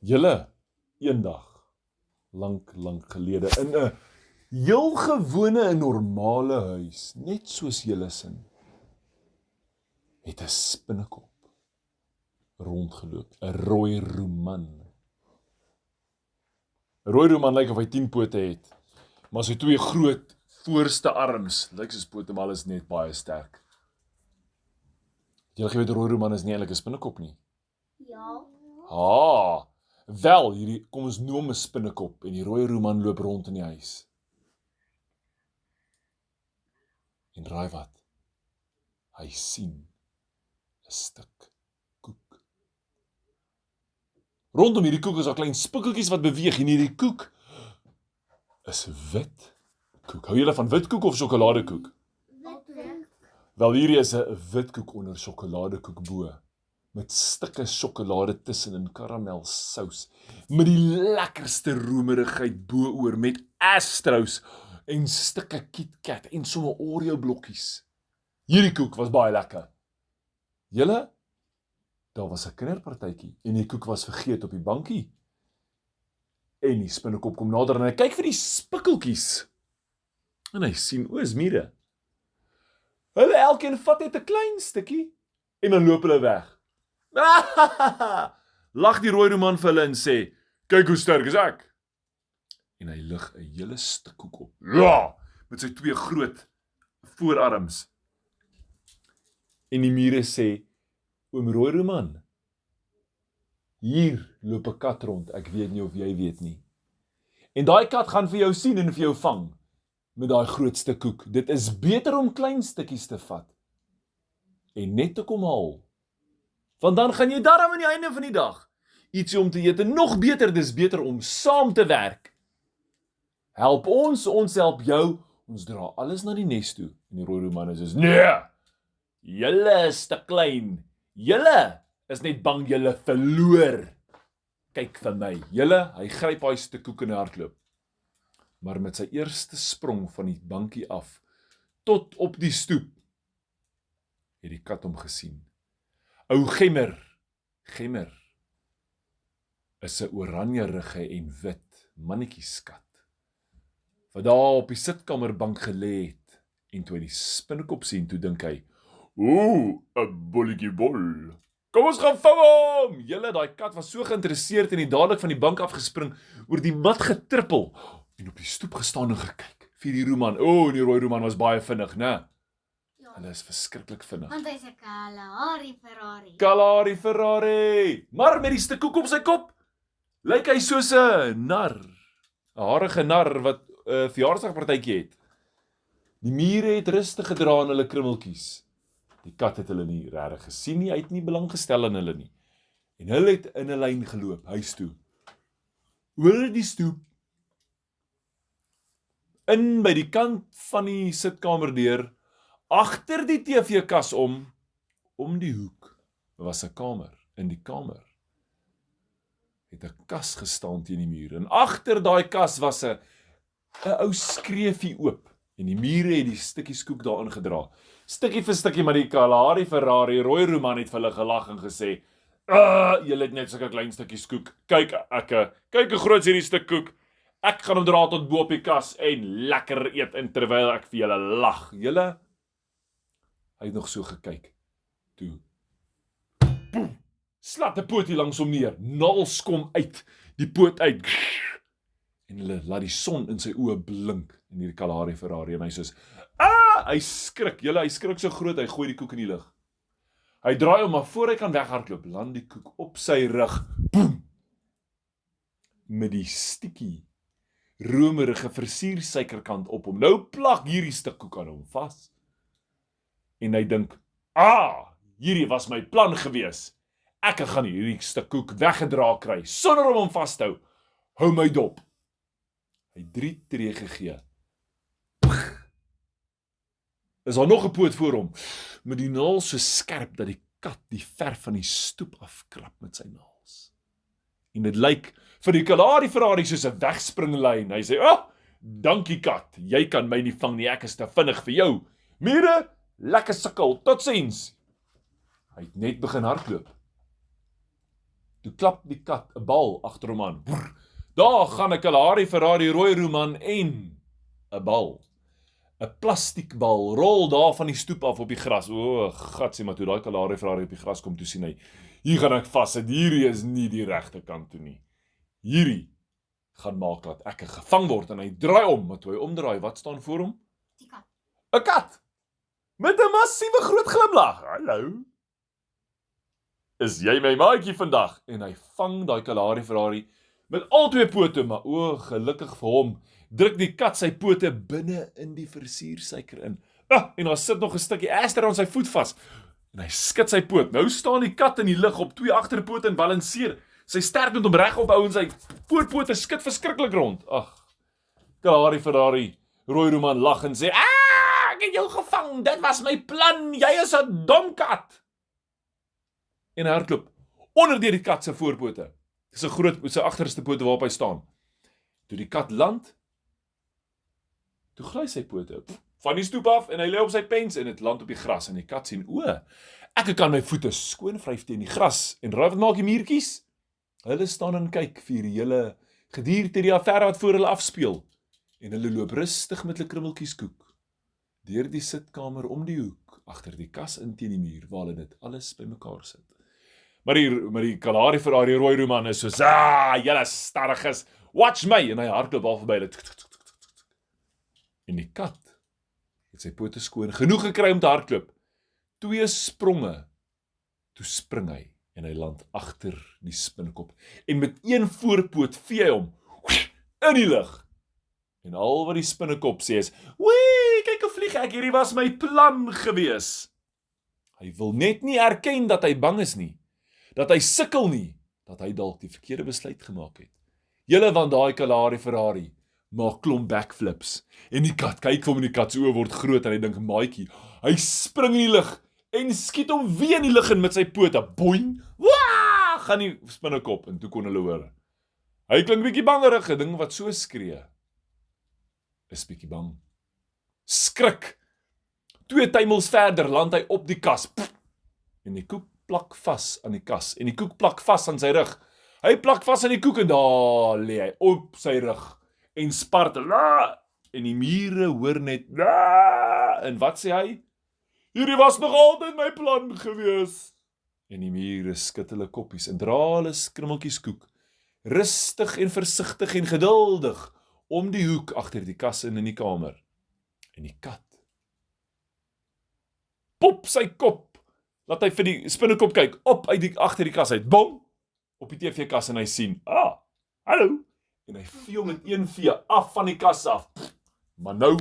Julle, eendag, lang gelede, in 'n heel gewone en normale huis, net soos julle sin, het 'n spinnekop rondgeloop, 'n rooi roman. 'n Rooi roman lyk of hy 10 pote het, maar sy 2 groot voorste arms, lyk soos pote, maar is net baie sterk. Julle weet 'n rooi roman is nie eintlik 'n spinnekop nie. Ja. Wel, hierdie, kom ons noem 'n spinnekop en die rooi roman loop rond in die huis. En raai wat? Hy sien 'n stuk koek. Rondom hierdie koek is daar klein spikkeltjies wat beweeg en hierdie koek is wit koek. Hou julle van wit koek of sjokoladekoek? Wit. Wel, hierdie is 'n wit koek onder sjokoladekoek bo, met stukke sjokolade tussen en karamelsous, met die lekkerste romerigheid bo-oor, met Astros en stukke KitKat en somme Oreo blokkies. Hierdie koek was baie lekker. Julle, daar was 'n kinderpartytjie en die koek was vergeet op die bankie. En die spinnekop kom nader en hy kyk vir die spikkeltjies. En hy sien, o, is mure. Hulle elkeen vat net 'n klein stukkie en dan loop hulle weg. Lag die rooi roman vir hulle en sê, kyk hoe sterk is ek. En hy lig 'n hele stuk koek op. Ja, met sy 2 groot voorarms. En die mure sê, oom rooi roman, hier loop 'n kat rond, ek weet nie of jy weet nie. En daai kat gaan vir jou sien en vir jou vang met daai grootste koek. Dit is beter om klein stukkies te vat en net te kom haal. Want dan gaan jy darm aan die einde van die dag ietsie om te eet en nog beter, dis beter om saam te werk. Help ons, ons help jou, ons dra alles na die nes toe. En die rooi roman is nee, julle is te klein, julle is net bang julle verloor. Kyk vir my, julle, hy gryp hy stuk koek en hardloop. Maar met sy eerste sprong van die bankie af, tot op die stoep, het die kat hom gesien. Ou Gemmer, is 'n oranjerige en wit mannetjieskat, wat daar op die sitkamerbank gelê het, en toe hy die spinnekop sien, toe dink hy, ooh, 'n bolletjie bol. Kom ons gaan vang hom! Julle, daai kat was so geïnteresseerd en het dadelik van die bank afgespring, oor die mat getrippel, en op die stoep gestaan en gekyk, vir die roman. O, en die rooi roman was baie vinnig, né? Ja. Hulle is verskriklik vinnig. Want hy's 'n Kalahari Ferrari, maar met die stuk koek op sy kop, lyk hy soos 'n nar, 'n harige nar wat 'n verjaarsdagpartytjie het. Die mure het rustig gedra in hulle krummeltjies. Die kat het hulle nie regtig gesien nie, hy het nie belang gestel in hulle nie. En hulle het in 'n lyn geloop, huis toe. Oor die stoep, in by die kant van die sitkamerdeur, agter die TV-kas om die hoek, was 'n kamer. In die kamer het 'n kas gestaan teen die muur, en agter daai kas was 'n ou skreefie oop, en die mure het die stukkies koek daarin gedra. Stukkie vir stukkie, maar die Kalahari Ferrari rooi roman het vir hulle gelag en gesê, julle het net sulke klein stukkies koek, kyk hoe groot is hierdie stuk koek, ek gaan hom dra tot bo op die kas en lekker eet, en terwyl ek vir julle lag, julle, hy het nog so gekyk, toe, boem, slat 'n poot hier langs hom neer, nals kom uit, die poot uit, en hulle laat die son in sy oë blink, in hierdie Kalahari Ferrari, en hy soos, hy skrik, julle, hy skrik so groot, hy gooi die koek in die lug. Hy draai om, maar voor hy kan weghardloop, land die koek op sy rug, boem, met die stikkie, romerige versiersuikerkant op hom. Nou plak hierdie stuk koek aan hom vas. En hy dink, hierdie was my plan gewees. Ek gaan hierdie stuk koek weggedra kry, sonder om hom vas te hou. Hou my dop. Hy 3 tree gegee. Is daar nog 'n poot voor hom, met die naels so skerp dat die kat die verf van die stoep afkrap met sy naels. En dit lyk vir die Kalahari Ferrari soos 'n wegspringlyn. Hy sê, dankie kat, jy kan my nie vang nie, ek is te vinnig vir jou. Mure, lekker sukkel, totsiens. Hy het net begin hardloop. Toe klap die kat 'n bal agter hom aan. Brrr. Daar gaan 'n Kalahari Ferrari rooi roman en 'n bal. 'n Plastiekbal rol daar van die stoep af op die gras. O, gatsie, maar toe daai Kalahari Ferrari op die gras kom, toe sien hy, hier gaan ek vassit, hierdie is nie die regte kant toe nie. Hierdie gaan maak dat ek gevang word en hy draai om, maar toe hy omdraai, wat staan voor hom? Die kat. 'n Kat met 'n massiewe groot glimlag. Hallo. Is jy my maatjie vandag? En hy vang daai Kalahari Ferrari met al twee pote, maar o, gelukkig vir hom, druk die kat sy pote binne in die versiersuiker in. En daar sit nog 'n stukkie ester aan sy voet vas. En hy skud sy poot. Nou staan die kat in die lug op twee agterpote en balanseer. Sy sterk met hom regop hou en sy voorpote skud verskriklik rond. Ag. Kalahari Ferrari, rooi roman lag en sê: "Ek het jou gevang. Dit was my plan. Jy is 'n dom kat." En hy hardloop onder deur die kat se voorpote. Dis 'n groot sy agterste pote waarop hy staan. Toe die kat land, toe gly sy pote van die stoep af en hy lê op sy pens en dit land op die gras en die kat sien: "O, ek kan my voete skoon vryf teen die gras." En raai wat maak die muurtjies? Hulle staan en kyk vir die hele gedierte die affære wat voor hulle afspeel. En hulle loop rustig met hulle krummeltjies koek deur die sitkamer om die hoek agter die kas in teen die muur waar hulle dit alles bymekaar sit. Maar die Kalahari Ferrari rooi roman is soos: "Julle starriges, watch my." En hy hardloop al verby hulle. En die kat het sy pote skoon genoeg gekry om te hardloop. 2 spronge. Toe spring hy en hy land agter die spinnekop. En met een voorpoot vee hy hom in die lug. En al wat die spinnekop sê is: "Wee, kyk hoe vlieg ek, hierdie was my plan gewees." Hy wil net nie erken dat hy bang is nie, dat hy sukkel nie, dat hy dalk die verkeerde besluit gemaak het. Julle, want daai Kalahari Ferrari maak klomp backflips. En die kat kyk vir hom en die kat se oë word groot en hy dink: "Maatjie." Hy spring in die lug en skiet hom weer in die lug in met sy pote. Boing! Waa! Gaan die spinnekop en toe kon hulle hoor. Hy klink bietjie bangerig, 'n ding wat so skree is bietjie bang. Skrik. 2 tuimels verder land hy op die kas. En die koek plak vas aan die kas en die koek plak vas aan sy rug. Hy plak vas aan die koek en daar lê hy op sy rug en spartel. En die mure hoor net en wat sê hy? "Hierdie was nog altyd my plan gewees." En die mure skud hulle koppies en dra hulle krummeltjies koek, rustig en versigtig en geduldig om die hoek agter die kas in die kamer. En die kat pop sy kop, laat hy vir die spinnekop kyk, op uit die agter die kas uit. Bom! Op die TV-kas en hy sien: "Hallo." En hy vee hom met een vee af van die kas af. Maar nou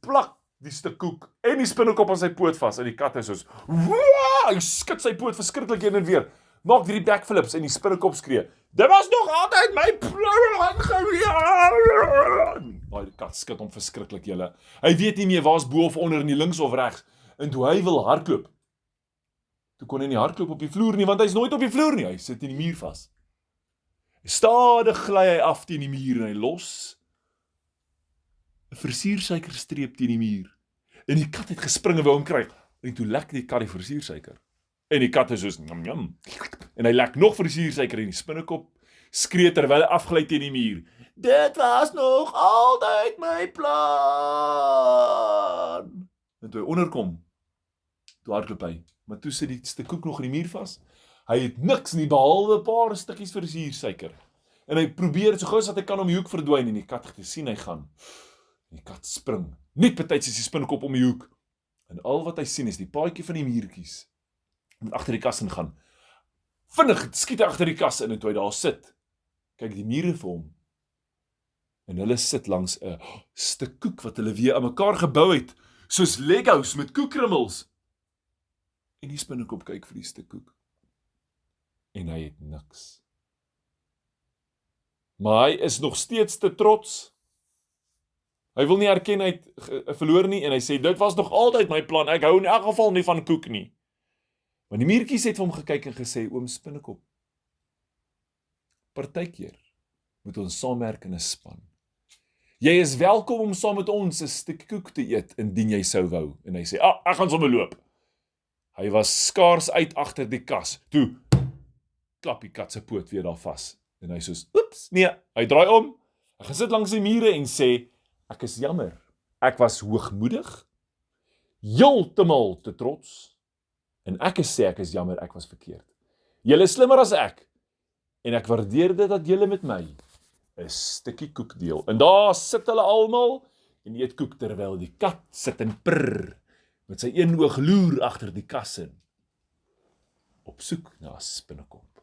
plak die stuk koek en die spinnekop aan sy poot vas en die kat is soos: "Waa!" Hy skud sy poot verskriklik heen en weer. Maak 3 backflips en die spinnekop skree: "Dit was nog altyd my plan gewees." Die kat skud hom verskriklik, julle. Hy weet nie meer waar's bo of onder nie, links of regs. En toe hy wil hardloop, toe kon hy nie hardloop op die vloer nie, want hy's nooit op die vloer nie. Hy sit in die muur vas. Stadig gly hy af teen die muur en hy los 'n versiersuikerstreep teen die muur. En die kat het gespring en wou hom kry. En toe lek die kat die versiersuiker. En die kat is soos njam njam. En hy lek nog versiersuiker en die spinnekop skree terwyl hy afgly teen die muur: "Dit was nog altyd my plan." En toe hy onderkom, toe hardloop hy, maar toe sit die stuk koek nog in die muur vas. Hy het niks nie behalwe 'n paar stukkies versiersuiker. En hy probeer dit so gou as wat hy kan om die hoek verdwyn en die kat het gesien hy gaan. Die kat spring, net betyds is die spinnekop om die hoek. En al wat hy sien is die paadjie van die muurtjies wat agter die kas ingaan. Vinnig skiet hy agter die kas in en toe hy daar sit, kyk die mure vir hom. En hulle sit langs 'n stuk koek wat hulle weer aan mekaar gebou het, soos Legos met koekrummels. En die spinnekop kyk vir die stuk koek. En hy het niks. Maar hy is nog steeds te trots. Hy wil nie erken hy het verloor nie en hy sê: "Dit was nog altyd my plan, ek hou in elk geval nie van koek nie." Maar die muurtjies het vir hom gekyk en gesê: "Oom Spinnekop, partykeer moet ons saamwerk in 'n span. Jy is welkom om saam met ons 'n stuk koek te eet indien jy sou wou." En hy sê: "Ek gaan sommer loop." Hy was skaars uit agter die kas. Toe klap die kat se poot weer daar vas. En hy soos, oeps, nee, hy draai om. Hy gaan sit langs die mure en sê, ek is jammer. Ek was hoogmoedig, heeltemal te trots, en ek sê ek is jammer, ek was verkeerd. Julle is slimmer as ek, en ek waardeer dit dat julle met my 'n stukkie koek deel. En daar sit hulle almal en eet koek terwyl die kat sit en prr met sy een oog loer agter die kas in op soek na 'n spinnekop.